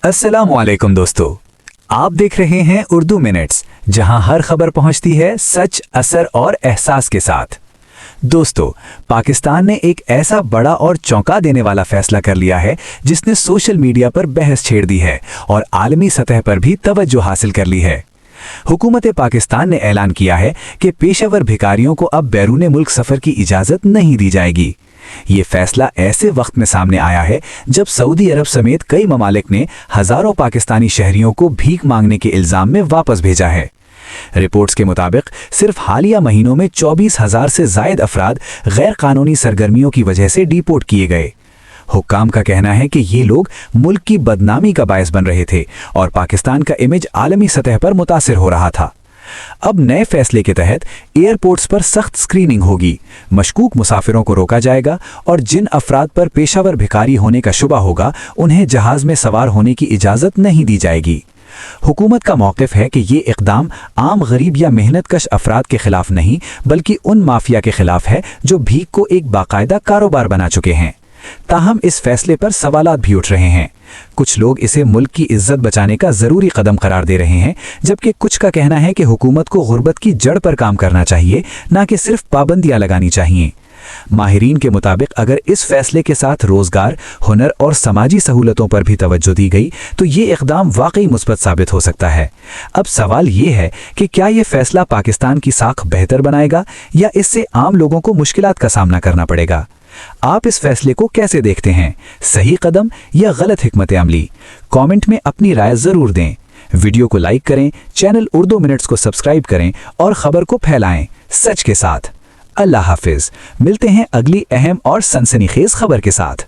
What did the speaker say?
अस्सलाम वालेकुम दोस्तों, आप देख रहे हैं उर्दू मिनट्स, जहां हर खबर पहुंचती है सच, असर और एहसास के साथ। दोस्तों, पाकिस्तान ने एक ऐसा बड़ा और चौंका देने वाला फैसला कर लिया है जिसने सोशल मीडिया पर बहस छेड़ दी है और आलमी सतह पर भी तवज्जो हासिल कर ली है। हुकूमत पाकिस्तान ने ऐलान किया है कि पेशेवर भिखारियों को अब बैरूने मुल्क सफर की इजाजत नहीं दी जाएगी। ये फैसला ऐसे वक्त में सामने आया है जब सऊदी अरब समेत कई ममालिक ने हजारों पाकिस्तानी शहरियों को भीख मांगने के इल्जाम में वापस भेजा है। रिपोर्ट्स के मुताबिक सिर्फ हालिया महीनों में 24,000 से जायद अफराद गैर कानूनी सरगर्मियों की वजह से डिपोर्ट किए गए। हुक्काम का कहना है कि ये लोग मुल्क की बदनामी का बायस बन रहे थे और पाकिस्तान का इमेज आलमी सतह पर मुतासिर हो रहा था। अब नए फैसले के तहत एयरपोर्ट्स पर सख्त स्क्रीनिंग होगी, मशकूक मुसाफिरों को रोका जाएगा और जिन अफराद पर पेशावर भिखारी होने का शुबा होगा उन्हें जहाज में सवार होने की इजाज़त नहीं दी जाएगी। हुकूमत का मौक़िफ़ है कि ये इक़दाम आम गरीब या मेहनतकश अफराद के खिलाफ नहीं बल्कि उन माफिया के खिलाफ है जो भीख को एक बाकायदा कारोबार बना चुके हैं। ताहम इस फैसले पर सवालात भी उठ रहे हैं। कुछ लोग इसे मुल्क की इज्जत बचाने का ज़रूरी कदम करार दे रहे हैं, जबकि कुछ का कहना है कि हुकूमत को गुर्बत की जड़ पर काम करना चाहिए, ना कि सिर्फ पाबंदियां लगानी चाहिए। माहिरीन के मुताबिक अगर इस फैसले के साथ रोजगार, हुनर और समाजी सहूलतों पर भी तवज्जो दी गई तो ये इक़दाम वाकई मुस्बत साबित हो सकता है। अब सवाल ये है कि क्या ये फैसला पाकिस्तान की साख बेहतर बनाएगा या इससे आम लोगों को मुश्किलात का सामना करना पड़ेगा? आप इस फैसले को कैसे देखते हैं? सही कदम या गलत हिकमत अमली? कमेंट में अपनी राय जरूर दें। वीडियो को लाइक करें, चैनल उर्दू मिनट्स को सब्सक्राइब करें और खबर को फैलाएं सच के साथ। अल्लाह हाफिज। मिलते हैं अगली अहम और सनसनीखेज खबर के साथ।